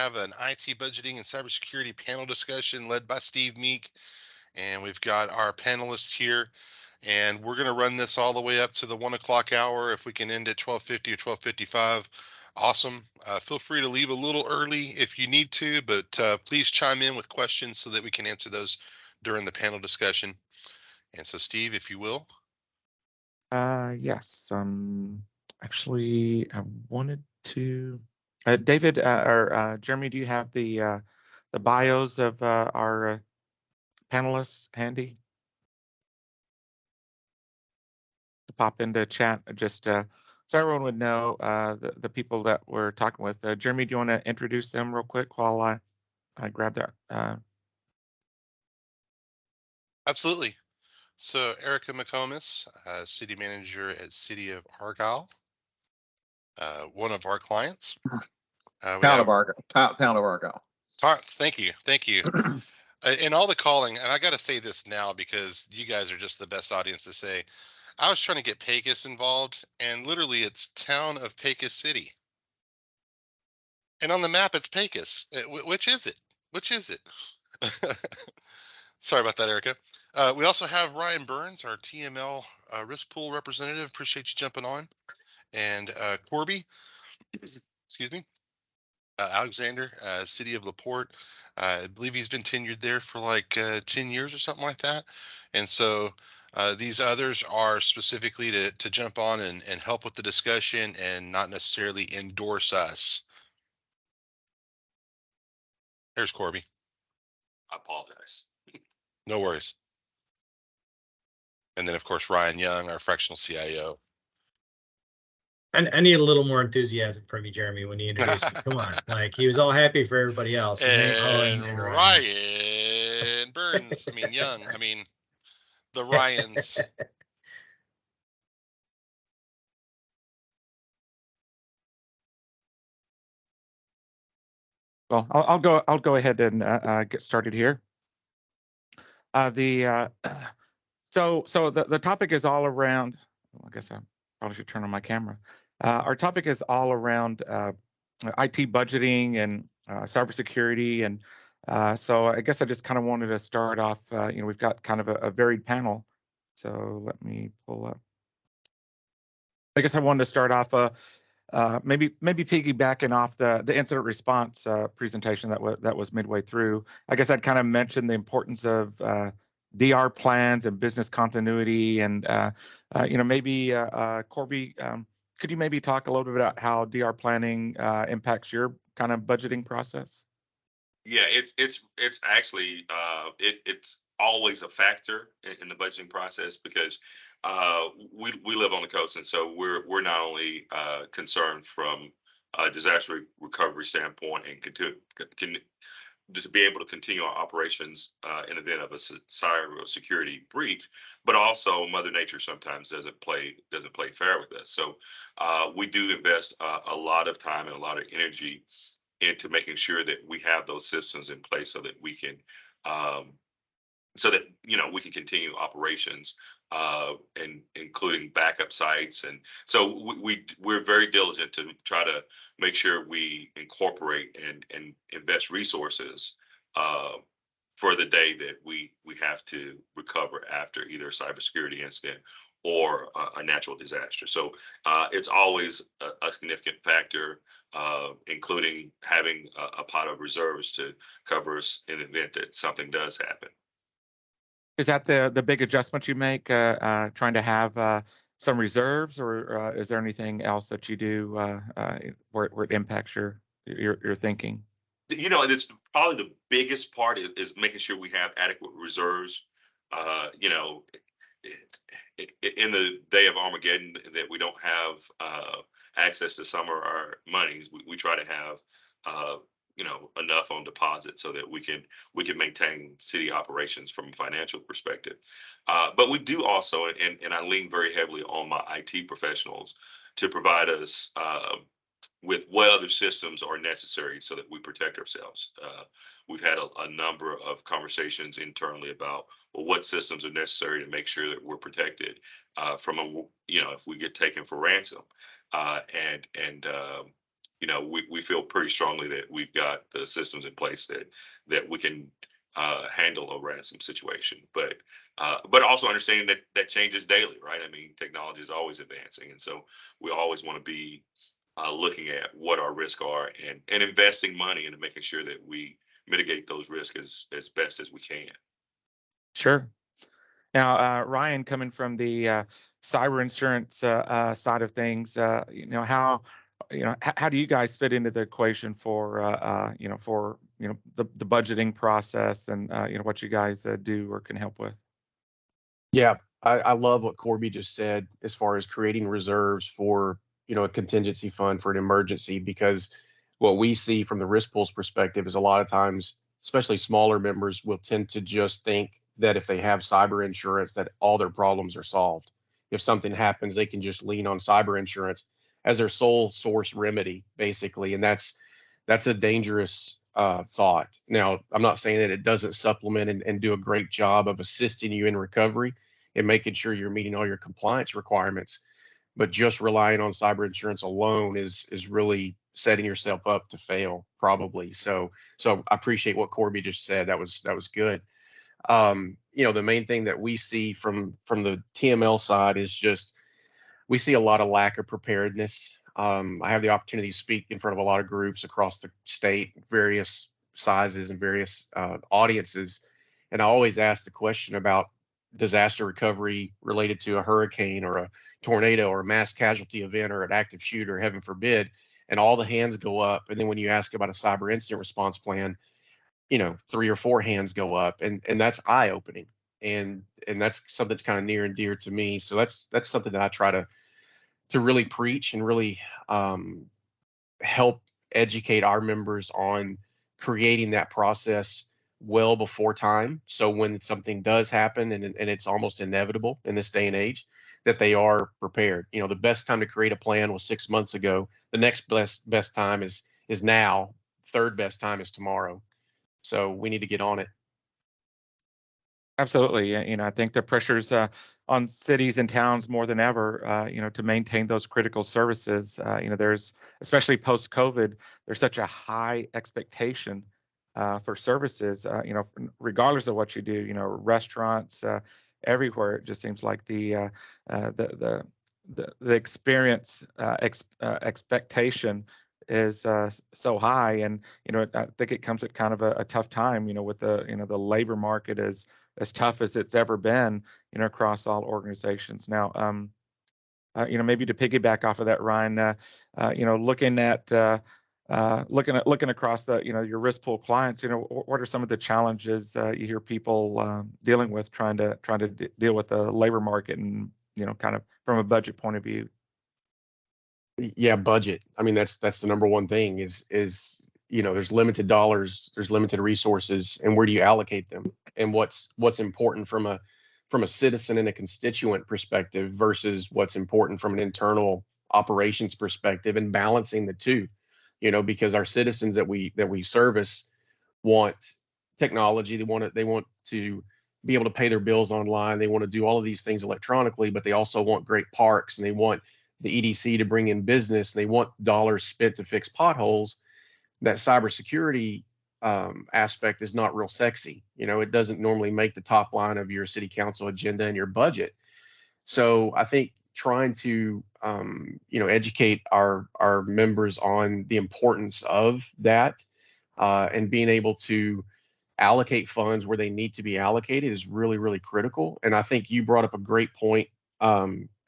have an IT budgeting and cybersecurity panel discussion led by Steve Meek. And we've got our panelists here. And we're going to run this all the way up to the 1 o'clock hour. If we can end at 12:50 or 12:55, awesome. Feel free to leave a little early if you need to, but please chime in with questions so that we can answer those during the panel discussion. And so, Steve, if you will. Yes. Actually, I wanted to. David or Jeremy, do you have the bios of our panelists handy to pop into chat? Just so everyone would know the people that we're talking with. Jeremy, do you want to introduce them real quick while I grab that? Absolutely. So Erica McComas, city manager at City of Argyle, one of our clients. We Town have of Argyle. Town of Argyle. Thank you, thank you. And all the calling, and I got to say this now because you guys are just the best audience to say. I was trying to get Pecos involved, and literally it's town of Pecos City. And on the map, it's Pecos. Which is it? Which is it? Sorry about that, Erica. We also have Ryan Burns, our TML risk pool representative. Appreciate you jumping on. And Corby, excuse me, Alexander, City of LaPorte. I believe he's been tenured there for like 10 years or something like that. And so these others are specifically to jump on and help with the discussion and not necessarily endorse us. There's Corby. I apologize. No worries. And then, of course, Ryan Young, our fractional CIO. And I need a little more enthusiasm from you, Jeremy, when you introduced me. Come on. Like, he was all happy for everybody else. And Ryan Burns. I mean, Young. I mean, the Ryans. Well, I'll go ahead and get started here. So the topic is all around. Well, I guess I probably should turn on my camera. Our topic is all around IT budgeting and cybersecurity, and so I guess I just kind of wanted to start off. We've got kind of a varied panel, so let me pull up. I guess I wanted to start off maybe piggybacking off the incident response presentation that was midway through. I guess I'd kind of mention the importance of DR plans and business continuity, and maybe Corby, could you maybe talk a little bit about how DR planning impacts your kind of budgeting process? Yeah, it's actually it's always a factor in the budgeting process because we live on the coast, and so we're not only concerned from a disaster recovery standpoint and can to be able to continue our operations in the event of a cybersecurity breach, but also Mother Nature sometimes doesn't play fair with us. So we do invest a lot of time and a lot of energy into making sure that we have those systems in place so that we can we can continue operations and including backup sites. And so we're very diligent to try to make sure we incorporate and invest resources for the day that we have to recover after either a cybersecurity incident or a natural disaster. So it's always a significant factor, including having a pot of reserves to cover us in the event that something does happen. Is that the big adjustment you make, trying to have some reserves, or is there anything else that you do where it impacts your thinking? It's probably the biggest part is making sure we have adequate reserves. In the day of Armageddon, that we don't have access to some of our monies, we try to have enough on deposit so that we can maintain city operations from a financial perspective. But we do also, and I lean very heavily on my IT professionals to provide us with what other systems are necessary so that we protect ourselves. We've had a number of conversations internally about what systems are necessary to make sure that we're protected from if we get taken for ransom, and we feel pretty strongly that we've got the systems in place that we can handle a ransom situation. But also understanding that changes daily, right? I mean, technology is always advancing, and so we always want to be looking at what our risks are and investing money into making sure that we mitigate those risks as best as we can. Sure. Now, Ryan, coming from the cyber insurance side of things, how how do you guys fit into the equation for the budgeting process and what you guys do or can help with? Yeah, I love what Corby just said as far as creating reserves for, a contingency fund for an emergency, because what we see from the risk pool's perspective is a lot of times, especially smaller members, will tend to just think that if they have cyber insurance, that all their problems are solved. If something happens, they can just lean on cyber insurance as their sole source remedy, basically. And that's a dangerous thought. Now, I'm not saying that it doesn't supplement and do a great job of assisting you in recovery and making sure you're meeting all your compliance requirements, but just relying on cyber insurance alone is really setting yourself up to fail, probably. So I appreciate what Corby just said. That was good. The main thing that we see from the TML side is just we see a lot of lack of preparedness. I have the opportunity to speak in front of a lot of groups across the state, various sizes and various audiences, and I always ask the question about disaster recovery related to a hurricane or a tornado or a mass casualty event or an active shooter, heaven forbid, and all the hands go up. And then when you ask about a cyber incident response plan, 3 or 4 hands go up, and that's eye opening, and that's something that's kind of near and dear to me. So that's something that I try to really preach and really help educate our members on creating that process well before time. So when something does happen and it's almost inevitable in this day and age, that they are prepared. The best time to create a plan was 6 months ago. The next best time is now. Third best time is tomorrow. So we need to get on it. Absolutely. I think the pressures on cities and towns more than ever, to maintain those critical services. There's, especially post-COVID, there's such a high expectation for services, regardless of what you do, restaurants, everywhere. It just seems like the experience expectation is so high. And, I think it comes at kind of a tough time, with the labor market as tough as it's ever been, across all organizations. Now, maybe to piggyback off of that, Ryan, looking across the, your risk pool clients, what are some of the challenges you hear people dealing with trying to deal with the labor market and, kind of from a budget point of view? Yeah, budget. I mean, that's the number one thing is there's limited dollars, there's limited resources, and where do you allocate them? And what's important from a citizen and a constituent perspective versus what's important from an internal operations perspective, and balancing the two, because our citizens that we service want technology. They want to be able to pay their bills online. They want to do all of these things electronically, but they also want great parks, and they want the EDC to bring in business. They want dollars spent to fix potholes. That cybersecurity aspect is not real sexy. It doesn't normally make the top line of your city council agenda and your budget. So I think trying to educate our members on the importance of that and being able to allocate funds where they need to be allocated is really, really critical. And I think you brought up a great point.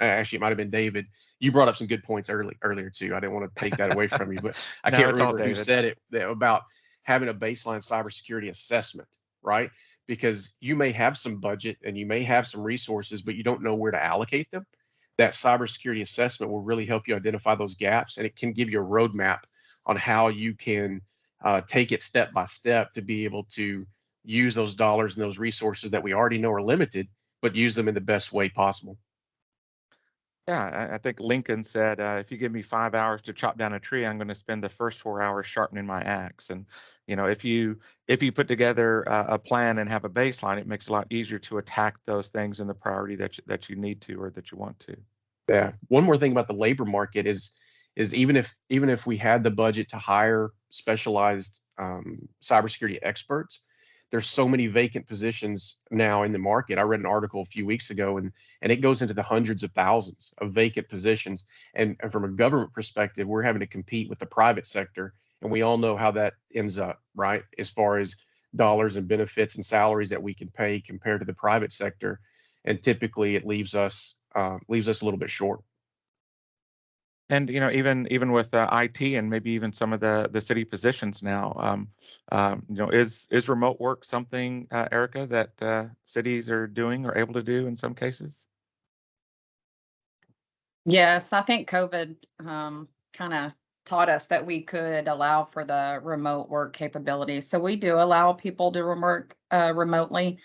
Actually, it might have been David. You brought up some good points earlier too. I didn't want to take that away from you, but I No, can't it's all remember who David. said it about having a baseline cybersecurity assessment, right? Because you may have some budget and you may have some resources, but you don't know where to allocate them. That cybersecurity assessment will really help you identify those gaps, and it can give you a roadmap on how you can take it step by step to be able to use those dollars and those resources that we already know are limited, but use them in the best way possible. Yeah, I think Lincoln said, if you give me 5 hours to chop down a tree, I'm going to spend the first 4 hours sharpening my axe. And, if you put together a plan and have a baseline, it makes it a lot easier to attack those things in the priority that you need to or that you want to. Yeah. One more thing about the labor market is is even if we had the budget to hire specialized cybersecurity experts, there's so many vacant positions now in the market. I read an article a few weeks ago, and it goes into the hundreds of thousands of vacant positions. And from a government perspective, we're having to compete with the private sector, and we all know how that ends up, right? As far as dollars and benefits and salaries that we can pay compared to the private sector, and typically it leaves us a little bit short. And even with IT and maybe even some of the city positions now, is remote work something, Erica, that cities are doing or able to do in some cases? Yes, I think COVID kind of taught us that we could allow for the remote work capabilities. So we do allow people to work remotely.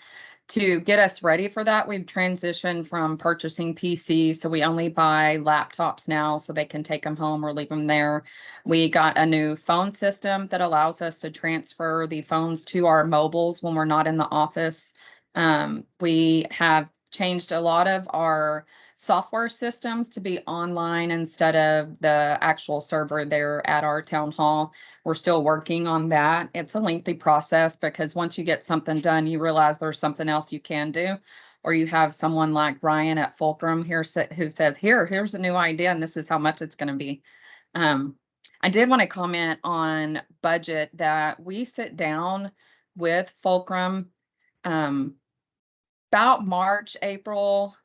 To get us ready for that, we've transitioned from purchasing PCs, so we only buy laptops now so they can take them home or leave them there. We got a new phone system that allows us to transfer the phones to our mobiles when we're not in the office. We have changed a lot of our software systems to be online instead of the actual server there at our town hall. We're still working on that. It's a lengthy process because once you get something done, you realize there's something else you can do. Or you have someone like Ryan at Fulcrum here who says, here's a new idea, and this is how much it's going to be. I did want to comment on budget that we sit down with Fulcrum about March, April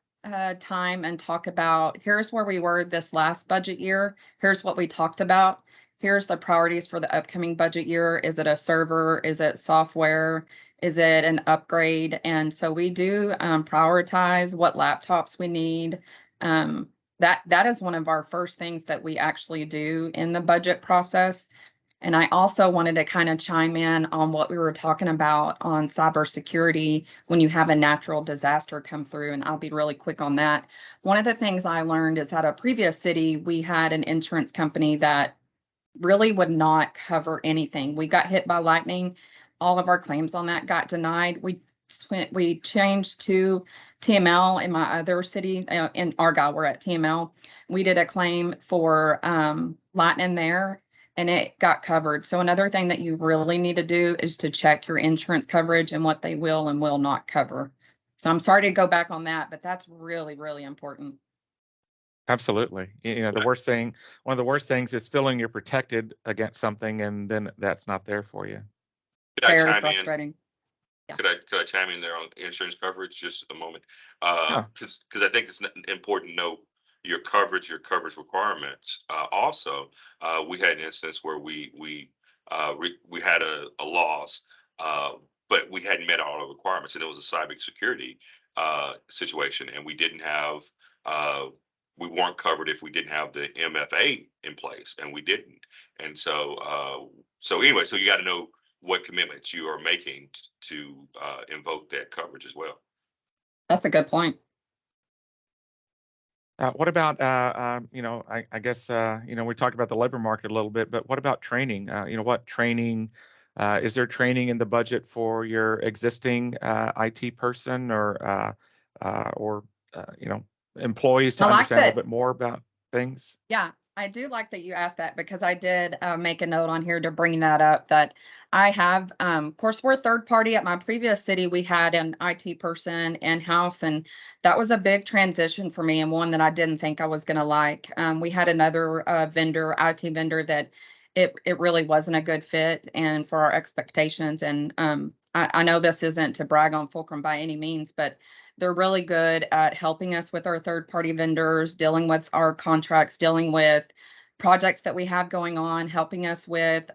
time and talk about here's where we were this last budget year. Here's what we talked about. Here's the priorities for the upcoming budget year. Is it a server? Is it software? Is it an upgrade? And so we do prioritize what laptops we need. That is one of our first things that we actually do in the budget process. And I also wanted to kind of chime in on what we were talking about on cybersecurity when you have a natural disaster come through, and I'll be really quick on that. One of the things I learned is at a previous city, we had an insurance company that really would not cover anything. We got hit by lightning. All of our claims on that got denied. We changed to TML in my other city. In Argyle, we're at TML. We did a claim for lightning there, and it got covered. So another thing that you really need to do is to check your insurance coverage and what they will and will not cover. So I'm sorry to go back on that, but that's really, really important. Absolutely. The worst thing, one of the worst things is feeling you're protected against something and then that's not there for you. Very frustrating. Yeah. Could I chime in there on insurance coverage just a moment? Yeah. Because I think it's important to know your coverage requirements. Also, we had an instance where we had a loss, but we hadn't met all the requirements, and it was a cybersecurity situation, and we didn't have we weren't covered if we didn't have the MFA in place, and we didn't. And so anyway, so you got to know what commitments you are making to invoke that coverage as well. That's a good point. What about, I guess, we talked about the labor market a little bit, but what about training? What training, is there training in the budget for your existing IT person or employees to understand a little bit more about things? Yeah, I do like that you asked that because I did make a note on here to bring that up, that I have, of course, we're third party. At my previous city, we had an IT person in-house, and that was a big transition for me and one that I didn't think I was going to like. We had another IT vendor that it really wasn't a good fit and for our expectations. And I know this isn't to brag on Fulcrum by any means, but they're really good at helping us with our third-party vendors, dealing with our contracts, dealing with projects that we have going on, helping us with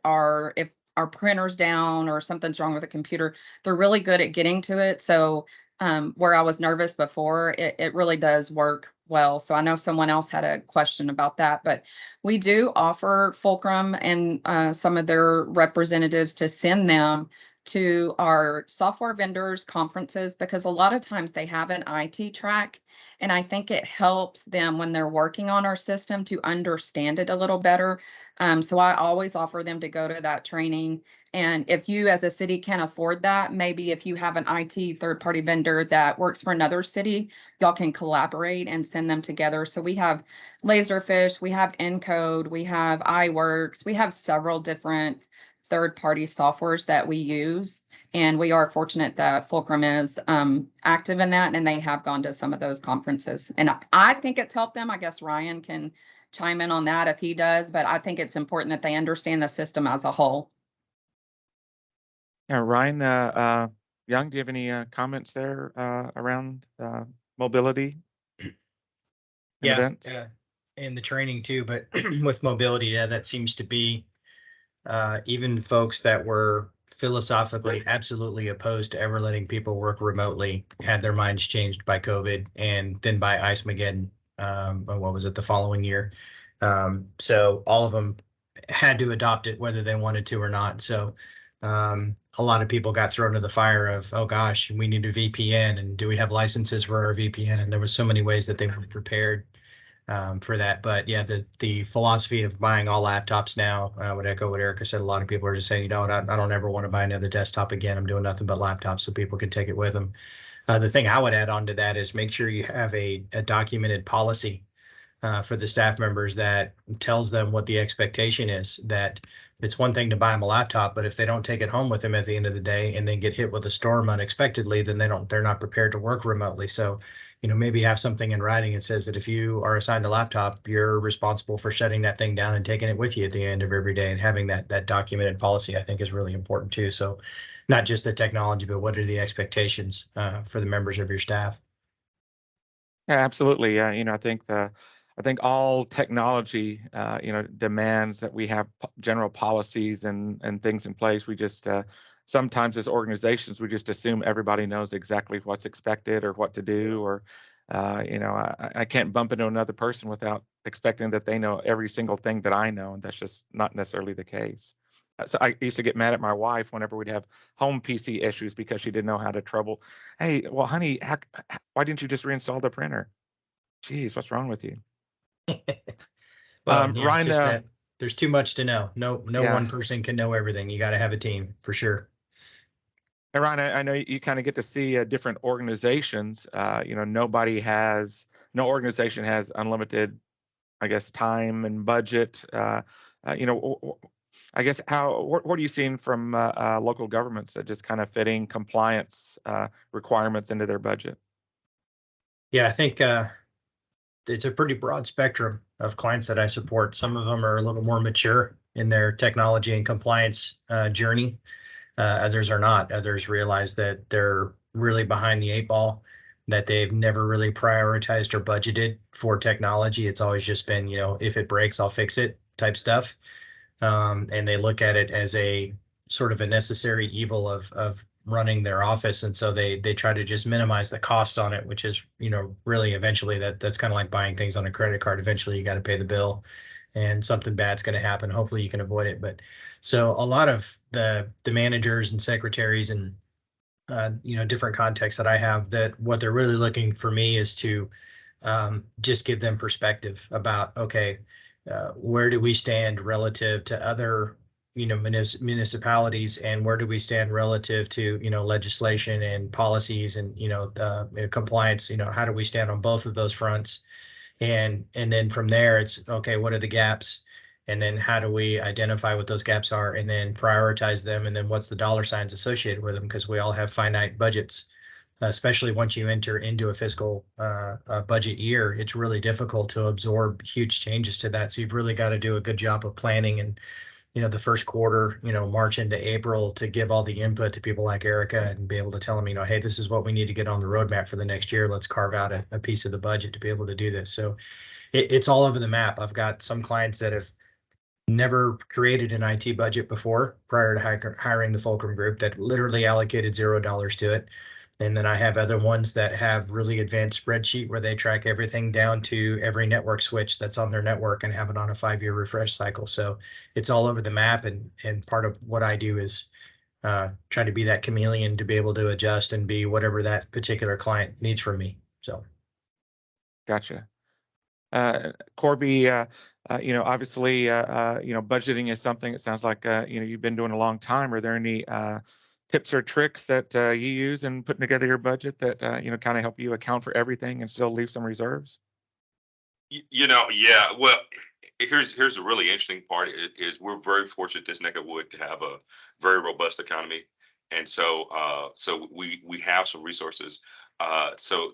if our printer's down or something's wrong with a computer. They're really good at getting to it. So where I was nervous before, it really does work well. So I know someone else had a question about that, but we do offer Fulcrum and some of their representatives to send them to our software vendors conferences, because a lot of times they have an IT track. And I think it helps them when they're working on our system to understand it a little better. So I always offer them to go to that training. And if you as a city can afford that, maybe if you have an IT third-party vendor that works for another city, y'all can collaborate and send them together. So we have Laserfish, we have Encode, we have iWorks, we have several different third-party softwares that we use. And we are fortunate that Fulcrum is active in that, and they have gone to some of those conferences. And I think it's helped them. I guess Ryan can chime in on that if he does, but I think it's important that they understand the system as a whole. Yeah, Ryan Young, do you have any comments there around mobility and events? Yeah, and the training too, but with mobility, yeah, that seems to be even folks that were philosophically absolutely opposed to ever letting people work remotely had their minds changed by COVID and then by Ice-Mageddon, what was it, the following year. So all of them had to adopt it whether they wanted to or not. So a lot of people got thrown to the fire of, oh gosh, we need a VPN, and do we have licenses for our VPN? And there was so many ways that they weren't prepared for that. But yeah, the philosophy of buying all laptops now, I would echo what Erica said. A lot of people are just saying, you know what, I don't ever want to buy another desktop again. I'm doing nothing but laptops so people can take it with them. The thing I would add on to that is make sure you have a documented policy for the staff members that tells them what the expectation is. That it's one thing to buy them a laptop, but if they don't take it home with them at the end of the day and then get hit with a storm unexpectedly, then they're not prepared to work remotely. So, you know, maybe have something in writing that says that if you are assigned a laptop, you're responsible for shutting that thing down and taking it with you at the end of every day. And having that documented policy, I think, is really important too. So not just the technology, but what are the expectations for the members of your staff? Yeah, absolutely. Yeah, you know, I think all technology, you know, demands that we have general policies and things in place. We just sometimes as organizations, we just assume everybody knows exactly what's expected or what to do, or you know, I can't bump into another person without expecting that they know every single thing that I know, and that's just not necessarily the case. So I used to get mad at my wife whenever we'd have home PC issues because she didn't know how to trouble. Hey, well, honey, why didn't you just reinstall the printer? Geez, what's wrong with you? Well, yeah, Ryan, just that there's too much to know. No yeah. one person can know everything. You got to have a team for sure. And Ryan, I know you kind of get to see different organizations. You know, no organization has unlimited, I guess, time and budget. You know, I guess what are you seeing from local governments that just kind of fitting compliance requirements into their budget? Yeah, I think it's a pretty broad spectrum of clients that I support. Some of them are a little more mature in their technology and compliance journey. Others are not. Others realize that they're really behind the eight ball, that they've never really prioritized or budgeted for technology. It's always just been, you know, if it breaks, I'll fix it type stuff. And they look at it as a sort of a necessary evil of running their office, and so they try to just minimize the cost on it, which is, you know, really eventually that's kind of like buying things on a credit card. Eventually you got to pay the bill and something bad's going to happen. Hopefully you can avoid it. But so a lot of the managers and secretaries and you know, different contexts that I have, that what they're really looking for me is to just give them perspective about, okay, where do we stand relative to other, you know, municipalities, and where do we stand relative to, you know, legislation and policies and, you know, compliance, you know, how do we stand on both of those fronts? And then from there, it's okay, what are the gaps? And then how do we identify what those gaps are and then prioritize them? And then what's the dollar signs associated with them? Because we all have finite budgets, especially once you enter into a fiscal budget year. It's really difficult to absorb huge changes to that. So you've really got to do a good job of planning and, you know, the first quarter, you know, March into April, to give all the input to people like Erica and be able to tell them, you know, hey, this is what we need to get on the roadmap for the next year. Let's carve out a piece of the budget to be able to do this. So it's all over the map. I've got some clients that have never created an IT budget before prior to hiring the Fulcrum group, that literally allocated $0 to it. And then I have other ones that have really advanced spreadsheet where they track everything down to every network switch that's on their network and have it on a 5-year refresh cycle. So it's all over the map. And part of what I do is try to be that chameleon to be able to adjust and be whatever that particular client needs from me. So. Gotcha. Corby, obviously, budgeting is something it sounds like, you've been doing a long time. Are there any tips or tricks that you use in putting together your budget that, kind of help you account for everything and still leave some reserves? Yeah. Well, here's a really interesting part is we're very fortunate this neck of wood to have a very robust economy, and so we have some resources. So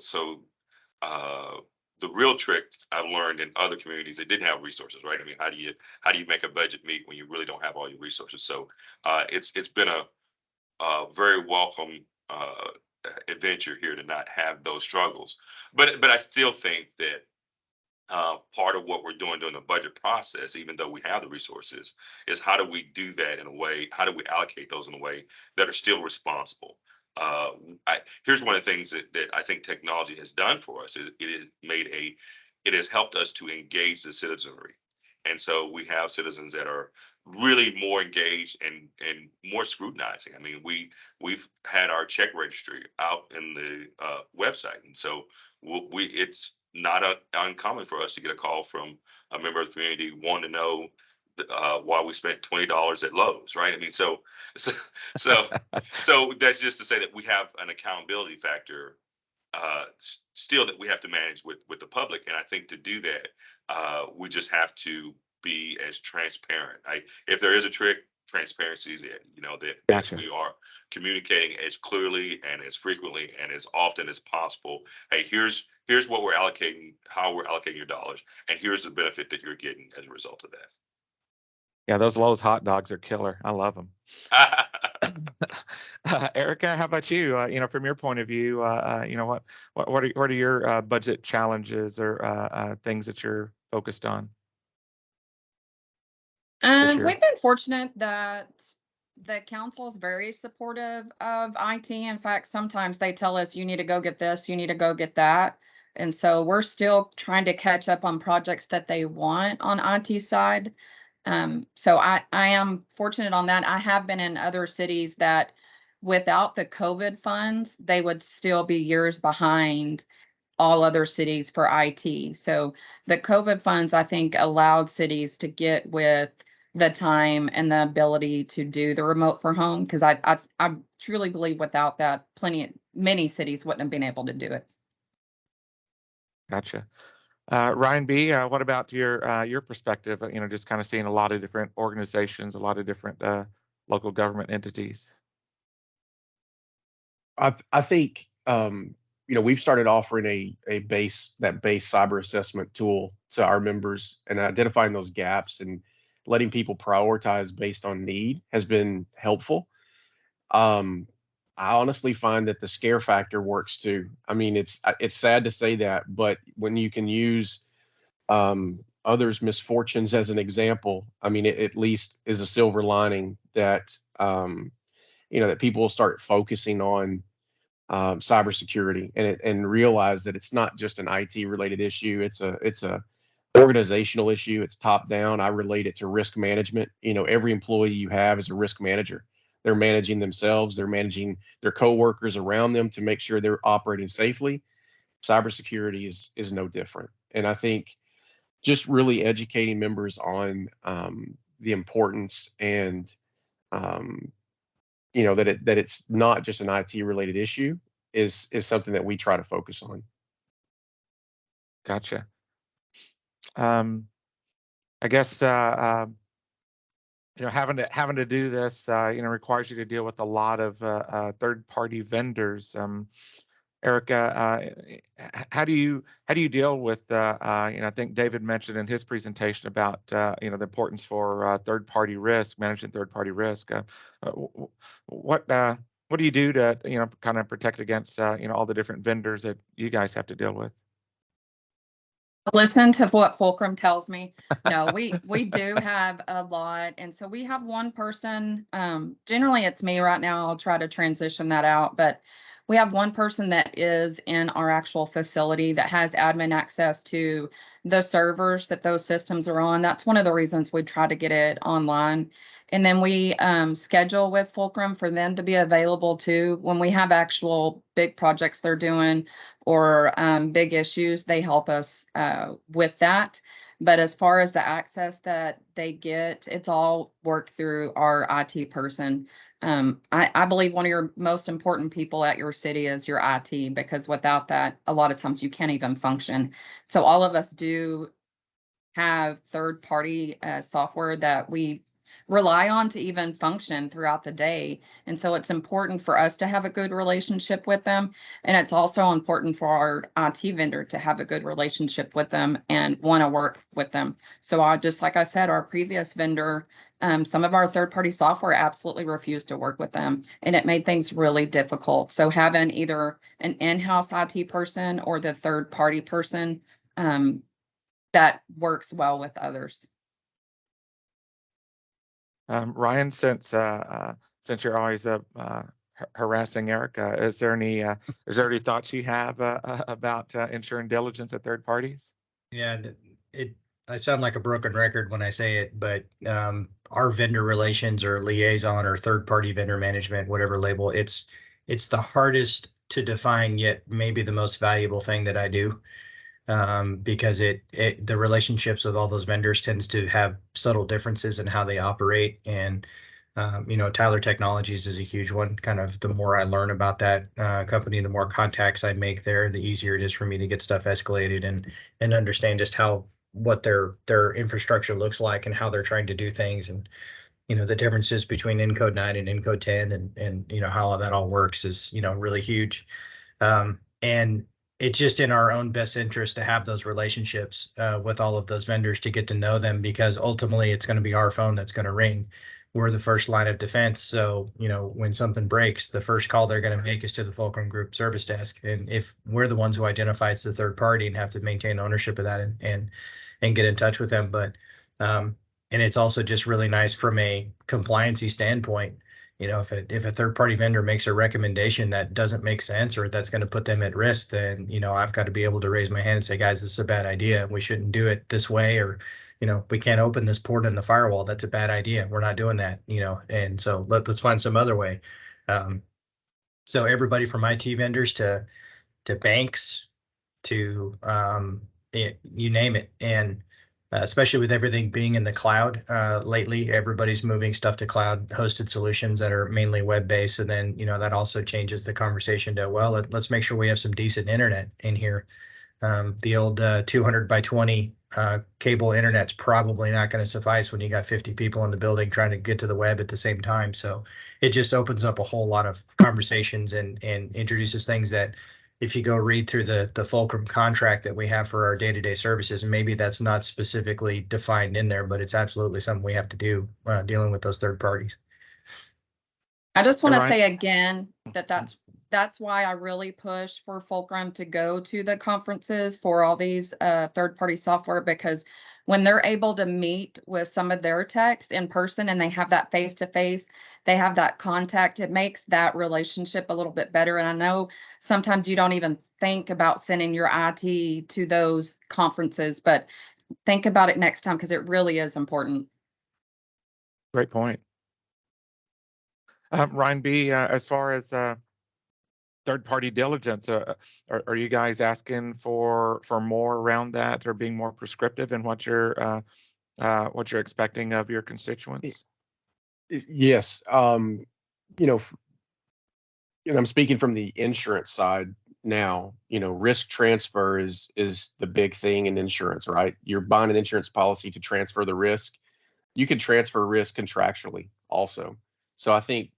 the real trick I've learned in other communities that didn't have resources, right? I mean, how do you make a budget meet when you really don't have all your resources? So it's been a very welcome adventure here to not have those struggles, but I still think that part of what we're doing during the budget process, even though we have the resources, is how do we do that in a way? How do we allocate those in a way that are still responsible? Uh, Here's one of the things that I think technology has done for us. It has helped us to engage the citizenry, and so we have citizens that are really more engaged and more scrutinizing. I mean, we've had our check registry out in the website, and so it's not uncommon for us to get a call from a member of the community wanting to know why we spent $20 at Lowe's, right? I mean, so so so that's just to say that we have an accountability factor still that we have to manage with the public, and I think to do that, we just have to be as transparent. If there is a trick, transparency is it. That Gotcha. we are communicating as clearly and as frequently and as often as possible. Hey, here's what we're allocating, how we're allocating your dollars, and here's the benefit that you're getting as a result of Yeah, those Lowe's hot dogs are killer. I love them. that. Erica, how about you? From your point of view, what are your budget challenges or things that you're focused on this year? We've been fortunate that the council is very supportive of IT. In fact, sometimes they tell us, you need to go get this, you need to go get that. And so we're still trying to catch up on projects that they want on IT side. So I am fortunate on that. I have been in other cities that without the COVID funds, they would still be years behind all other cities for IT. So the COVID funds, I think, allowed cities to get with the time and the ability to do the remote for home. Because I truly believe without that, many cities wouldn't have been able to do it. Gotcha. Ryan B., what about your perspective? Just kind of seeing a lot of different organizations, a lot of different local government entities. I think we've started offering a base cyber assessment tool to our members, and identifying those gaps and letting people prioritize based on need has been helpful. I honestly find that the scare factor works too. I mean, it's sad to say that, but when you can use others' misfortunes as an example, I mean, it at least is a silver lining that that people will start focusing on cybersecurity and realize that it's not just an IT related issue. It's a organizational issue. It's top down. I relate it to risk management. Every employee you have is a risk manager. They're managing themselves. They're managing their coworkers around them to make sure they're operating safely. Cybersecurity is no different. And I think just really educating members on the importance and that it's not just an IT related issue is something that we try to focus on. Gotcha. I guess having to do this requires you to deal with a lot of third-party vendors. Erica, how do you deal with I think David mentioned in his presentation about the importance for third-party risk, managing third-party risk. What do you do to kind of protect against all the different vendors that you guys have to deal with? Listen to what Fulcrum tells me. No, we do have a lot. And so we have one person, generally it's me right now. I'll try to transition that out, but we have one person that is in our actual facility that has admin access to the servers that those systems are on. That's one of the reasons we try to get it online. And then we schedule with Fulcrum for them to be available too. When we have actual big projects they're doing or big issues, they help us with that. But as far as the access that they get, it's all worked through our IT person. I believe one of your most important people at your city is your IT, because without that, a lot of times you can't even function. So all of us do have third-party software that we rely on to even function throughout the day. And so it's important for us to have a good relationship with them. And it's also important for our IT vendor to have a good relationship with them and want to work with them. So just like I said, our previous vendor, some of our third-party software absolutely refused to work with them, and it made things really difficult. So having either an in-house IT person or the third-party person that works well with others. Ryan, since you're always harassing Eric, is there any thoughts you have about ensuring diligence at third parties? Yeah, I sound like a broken record when I say it, but our vendor relations or liaison or third party vendor management, whatever label, it's the hardest to define, yet maybe the most valuable thing that I do. Because the relationships with all those vendors tends to have subtle differences in how they operate. And, Tyler Technologies is a huge one. Kind of the more I learn about that company, the more contacts I make there, the easier it is for me to get stuff escalated and understand just what their infrastructure looks like and how they're trying to do things. And, the differences between Encode 9 and Encode 10 and how that all works is, really huge. And it's just in our own best interest to have those relationships with all of those vendors, to get to know them, because ultimately it's going to be our phone that's going to ring. We're the first line of defense. So, when something breaks, the first call they're going to make is to the Fulcrum Group service desk. And if we're the ones who identify it's the third party and have to maintain ownership of that and get in touch with them. But and it's also just really nice from a compliancy standpoint. If a third party vendor makes a recommendation that doesn't make sense or that's going to put them at risk, then, I've got to be able to raise my hand and say, guys, this is a bad idea. We shouldn't do it this way. Or, we can't open this port in the firewall. That's a bad idea. We're not doing that, and so let's find some other way. So everybody from IT vendors to banks to you name it. And especially with everything being in the cloud lately, everybody's moving stuff to cloud hosted solutions that are mainly web-based. And then, that also changes the conversation to, well, let's make sure we have some decent internet in here. The old 200 by 20 cable internet's probably not going to suffice when you got 50 people in the building trying to get to the web at the same time. So it just opens up a whole lot of conversations and introduces things that, if you go read through the Fulcrum contract that we have for our day-to-day services, and maybe that's not specifically defined in there, but it's absolutely something we have to do dealing with those third parties. I just want to say again that that's why I really push for Fulcrum to go to the conferences for all these third-party software, because when they're able to meet with some of their techs in person and they have that face-to-face, they have that contact, it makes that relationship a little bit better. And I know sometimes you don't even think about sending your IT to those conferences, but think about it next time, because it really is important. Great point. Ryan B., as far as third-party diligence, are you guys asking for more around that, or being more prescriptive in what you're expecting of your constituents? Yes. I'm speaking from the insurance side now. Risk transfer is the big thing in insurance, right? You're buying an insurance policy to transfer the risk. You can transfer risk contractually also. So I think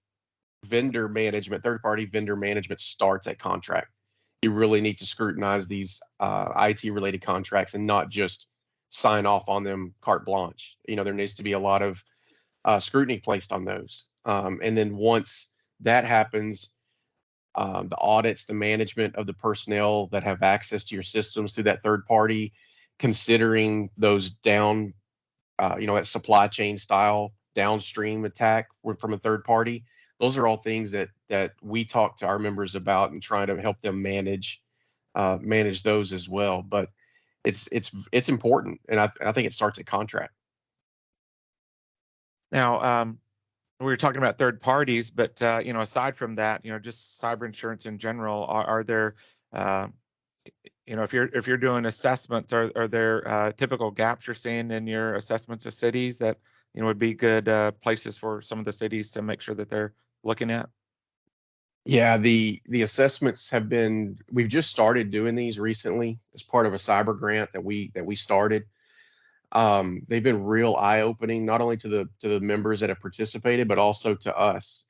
vendor management, third-party vendor management starts at contract. You really need to scrutinize these IT-related contracts and not just sign off on them carte blanche. There needs to be a lot of scrutiny placed on those. And then once that happens, the audits, the management of the personnel that have access to your systems through that third party, considering those down, that supply chain style downstream attack from a third party. Those are all things that we talk to our members about and try to help them manage those as well. But it's important, and I think it starts at contract. Now, we were talking about third parties, but aside from that, just cyber insurance in general, are there, if you're doing assessments, are there typical gaps you're seeing in your assessments of cities that would be good places for some of the cities to make sure that they're looking at? Yeah, the assessments have been, we've just started doing these recently as part of a cyber grant that we started. They've been real eye-opening, not only to the members that have participated, but also to us.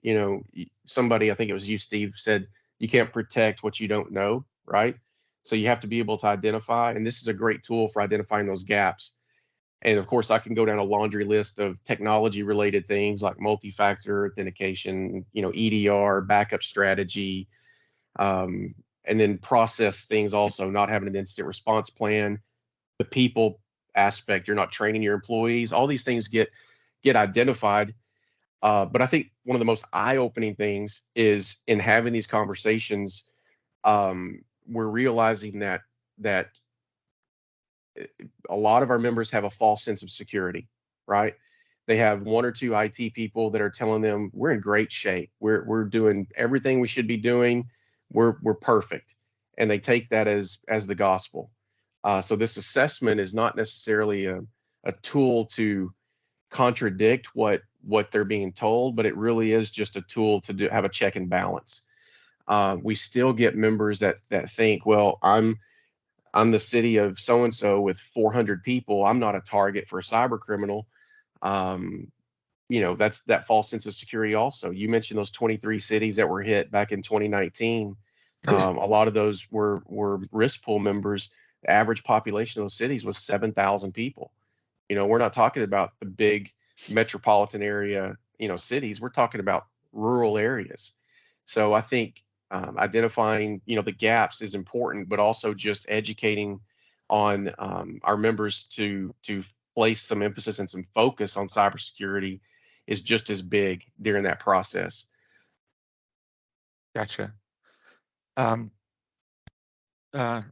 Somebody, I think it was you, Steve, said you can't protect what you don't know, right? So you have to be able to identify, and this is a great tool for identifying those gaps. And of course, I can go down a laundry list of technology-related things like multi-factor authentication, EDR, backup strategy, and then process things also, not having an incident response plan, the people aspect, you're not training your employees. All these things get identified. But I think one of the most eye-opening things is in having these conversations, we're realizing that a lot of our members have a false sense of security, right? They have one or two IT people that are telling them we're in great shape. We're doing everything we should be doing. We're perfect, and they take that as the gospel. So this assessment is not necessarily a tool to contradict what they're being told, but it really is just a tool to have a check and balance. We still get members that think, well, I'm the city of so and so with 400 people. I'm not a target for a cyber criminal. That's that false sense of security. Also, you mentioned those 23 cities that were hit back in 2019. A lot of those were risk pool members. The average population of those cities was 7,000 people. We're not talking about the big metropolitan area, cities. We're talking about rural areas. So I think identifying, the gaps is important, but also just educating on our members to place some emphasis and some focus on cybersecurity is just as big during that process. Gotcha.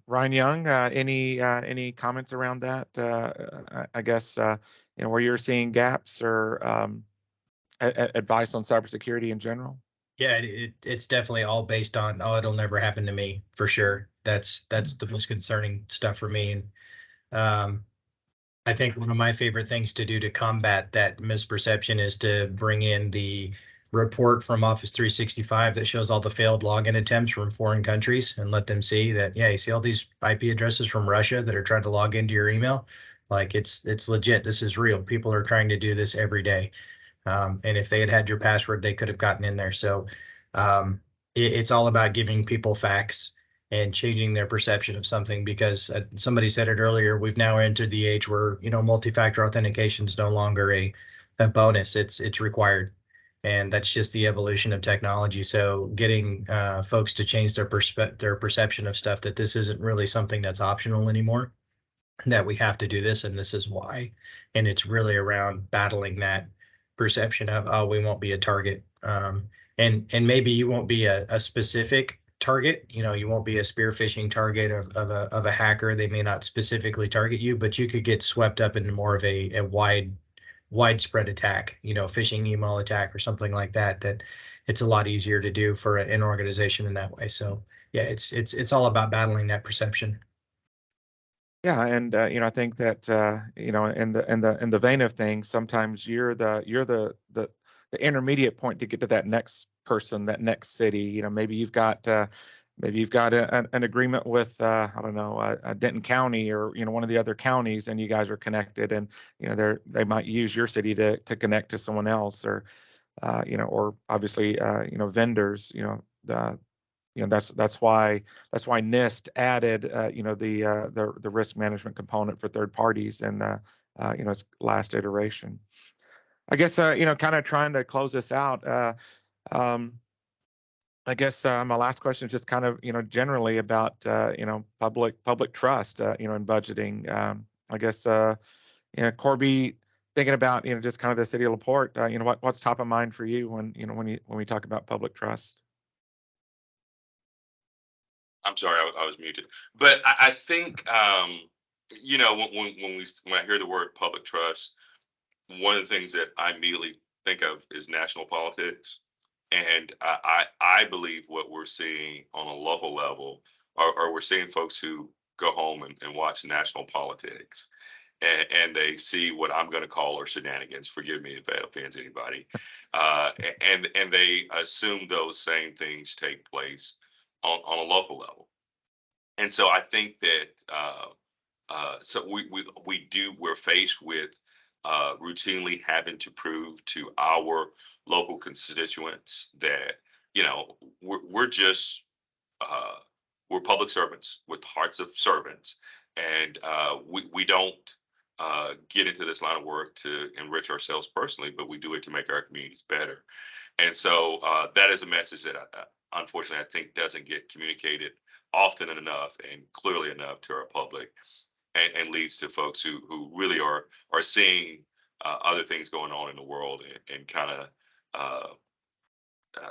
Ryan Young, any comments around that? I guess where you're seeing gaps or advice on cybersecurity in general. Yeah, it's definitely all based on, oh, it'll never happen to me, for sure. That's the most concerning stuff for me. And I think one of my favorite things to do to combat that misperception is to bring in the report from Office 365 that shows all the failed login attempts from foreign countries and let them see that, yeah, you see all these IP addresses from Russia that are trying to log into your email. Like it's legit. This is real. People are trying to do this every day. And if they had had your password, they could have gotten in there. So it's all about giving people facts and changing their perception of something, because somebody said it earlier, we've now entered the age where, multi-factor authentication is no longer a bonus, it's required. And that's just the evolution of technology. So getting folks to change their perception of stuff, that this isn't really something that's optional anymore, that we have to do this and this is why. And it's really around battling that perception of, oh, we won't be a target. And maybe you won't be a specific target, you won't be a spear phishing target of a hacker. They may not specifically target you, but you could get swept up into more of a widespread attack, phishing email attack or something like that, that it's a lot easier to do for an organization in that way. So yeah, it's all about battling that perception. Yeah, and I think that in the vein of things, sometimes you're the intermediate point to get to that next person, that next city. Maybe you've got an agreement with I don't know, Denton County or one of the other counties, and you guys are connected, and they might use your city to connect to someone else, or or obviously vendors. That's why NIST added the risk management component for third parties, and its last iteration. I guess kind of trying to close this out. I guess my last question is just kind of generally about public trust in budgeting. I guess Corby, thinking about just kind of the city of LaPorte. What's top of mind for you when when we talk about public trust? I'm sorry, I was muted. But I think when I hear the word public trust, one of the things that I immediately think of as national politics. And I believe what we're seeing on a local level, or we're seeing folks who go home and watch national politics, and they see what I'm going to call our shenanigans. Forgive me if that offends anybody. And they assume those same things take place on a local level. And so I think that so we're faced with routinely having to prove to our local constituents that, you know, we're just uh, we're public servants with hearts of servants, and we don't get into this line of work to enrich ourselves personally, but we do it to make our communities better. And so that is a message that unfortunately I think doesn't get communicated often enough and clearly enough to our public, and leads to folks who really are seeing other things going on in the world, and kind of uh, uh,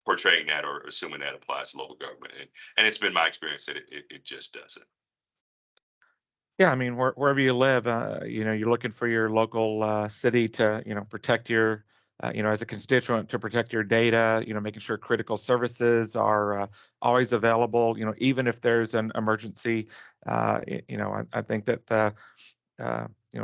portraying that or assuming that applies to local government. And it's been my experience that it just doesn't. Yeah, I mean, wherever you live, you're looking for your local city to, protect your, as a constituent to protect your data, making sure critical services are always available, even if there's an emergency. I think that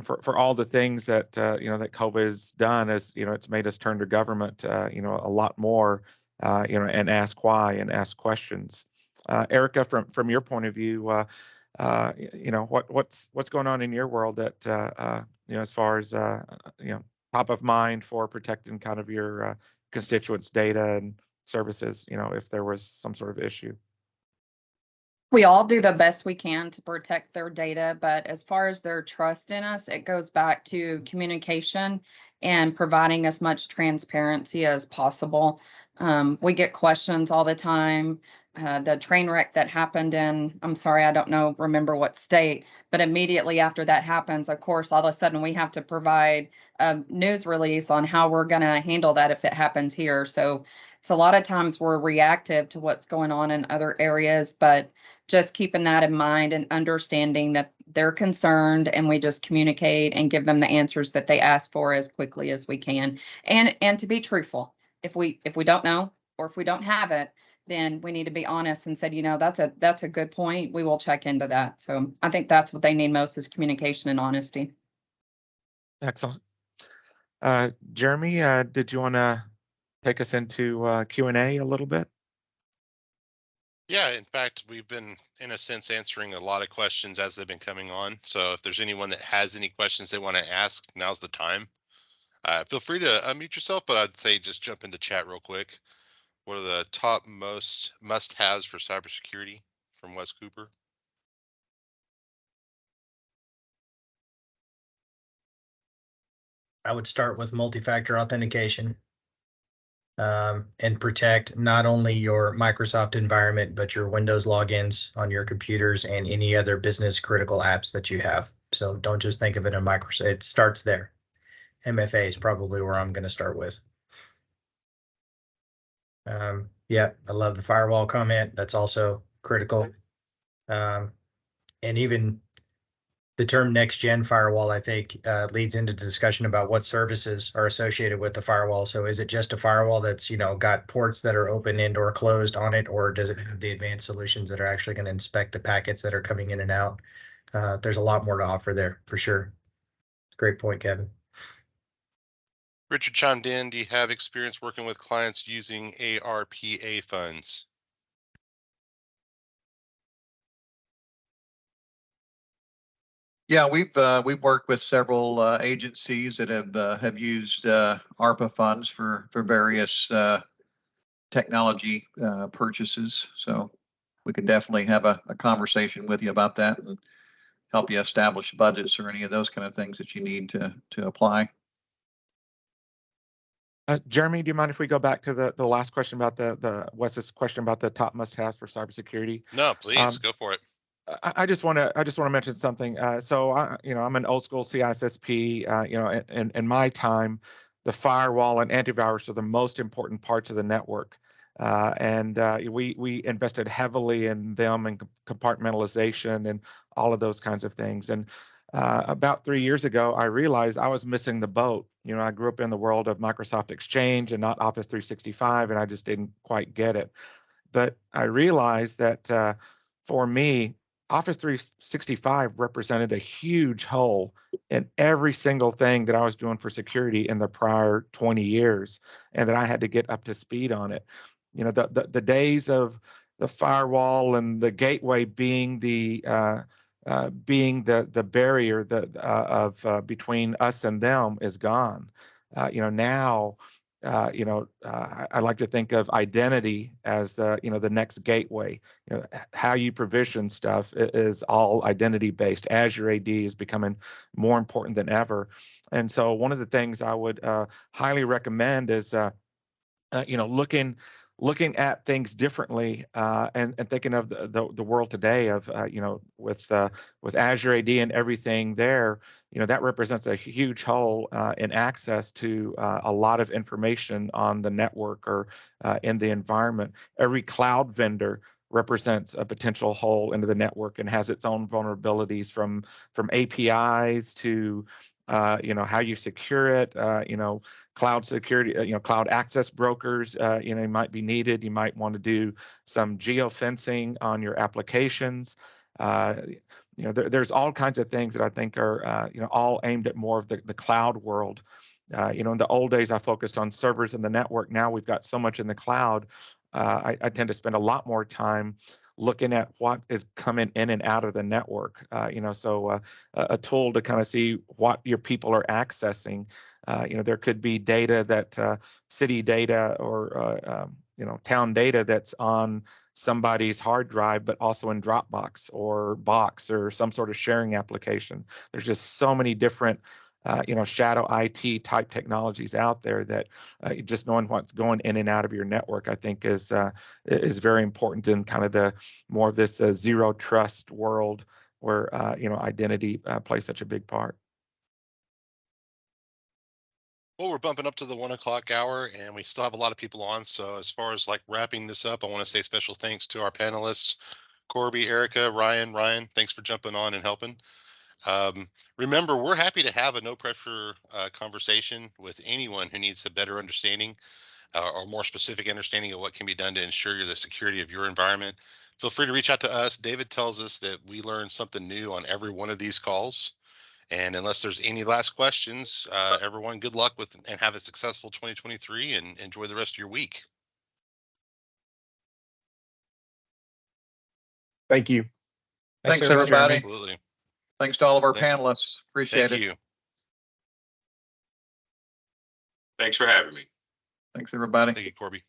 for all the things that that COVID has done, is it's made us turn to government a lot more, and ask why and ask questions. Erica, from your point of view, what's going on in your world that as far as top of mind for protecting kind of your constituents' data and services, if there was some sort of issue. We all do the best we can to protect their data, but as far as their trust in us, it goes back to communication and providing as much transparency as possible. We get questions all the time. The train wreck that happened in, I'm sorry, I don't remember what state, but immediately after that happens, of course, all of a sudden we have to provide a news release on how we're going to handle that if it happens here. So it's a lot of times we're reactive to what's going on in other areas, but just keeping that in mind and understanding that they're concerned, and we just communicate and give them the answers that they ask for as quickly as we can. And to be truthful, if we don't know, or if we don't have it, then we need to be honest and said, that's a good point. We will check into that. So I think that's what they need most, is communication and honesty. Excellent. Jeremy, did you want to take us into Q&A a little bit? Yeah, in fact, we've been, in a sense, answering a lot of questions as they've been coming on. So if there's anyone that has any questions they want to ask, now's the time. Feel free to unmute yourself, but I'd say just jump into chat real quick. What are the top most must-haves for cybersecurity from Wes Cooper? I would start with multi-factor authentication, and protect not only your Microsoft environment, but your Windows logins on your computers and any other business critical apps that you have. So don't just think of it in Microsoft. It starts there. MFA is probably where I'm going to start with. Yeah, I love the firewall comment. That's also critical. And even the term next gen firewall, I think, leads into the discussion about what services are associated with the firewall. So is it just a firewall that's, got ports that are open and or closed on it, or does it have the advanced solutions that are actually going to inspect the packets that are coming in and out? There's a lot more to offer there for sure. Great point, Kevin. Richard Chandin, do you have experience working with clients using ARPA funds? Yeah, we've worked with several agencies that have used ARPA funds for various technology purchases. So we could definitely have a conversation with you about that and help you establish budgets or any of those kind of things that you need to apply. Jeremy, do you mind if we go back to the last question about Wes's question about the top must-haves for cybersecurity? No, please go for it. I just want to mention something. So I'm an old school CISSP. In my time, the firewall and antivirus are the most important parts of the network, and we invested heavily in them and compartmentalization and all of those kinds of things. And about 3 years ago, I realized I was missing the boat. You know, I grew up in the world of Microsoft Exchange and not Office 365, and I just didn't quite get it. But I realized that for me, Office 365 represented a huge hole in every single thing that I was doing for security in the prior 20 years, and that I had to get up to speed on it. You know, the days of the firewall and the gateway being the barrier of between us and them is gone. You know, now I like to think of identity as the next gateway. You know, how you provision stuff is all identity based. Azure AD is becoming more important than ever, and so one of the things I would highly recommend is looking at things differently, and thinking of the world today of with Azure AD and everything there. You know, that represents a huge hole in access to a lot of information on the network or in the environment. Every cloud vendor represents a potential hole into the network and has its own vulnerabilities, from APIs to how you secure it. Cloud security, cloud access brokers, might be needed. You might want to do some geofencing on your applications. There's all kinds of things that I think are, all aimed at more of the cloud world. In the old days, I focused on servers and the network. Now we've got so much in the cloud. I tend to spend a lot more time looking at what is coming in and out of the network. A tool to kind of see what your people are accessing. There could be data that city data or town data that's on somebody's hard drive, but also in Dropbox or Box or some sort of sharing application. There's just so many different shadow IT type technologies out there that just knowing what's going in and out of your network, I think is very important in kind of the more of this zero trust world where identity plays such a big part. Well, we're bumping up to the 1 o'clock hour and we still have a lot of people on. So as far as like wrapping this up, I want to say special thanks to our panelists, Corby, Erica, Ryan, thanks for jumping on and helping. Remember, we're happy to have a no pressure conversation with anyone who needs a better understanding or more specific understanding of what can be done to ensure the security of your environment. Feel free to reach out to us. David tells us that we learn something new on every one of these calls. And unless there's any last questions, everyone, good luck with and have a successful 2023 and enjoy the rest of your week. Thank you. Thanks everybody. Absolutely. Thanks to all of our panelists. Appreciate it. Thank you. Thanks for having me. Thanks everybody. Thank you, Corby.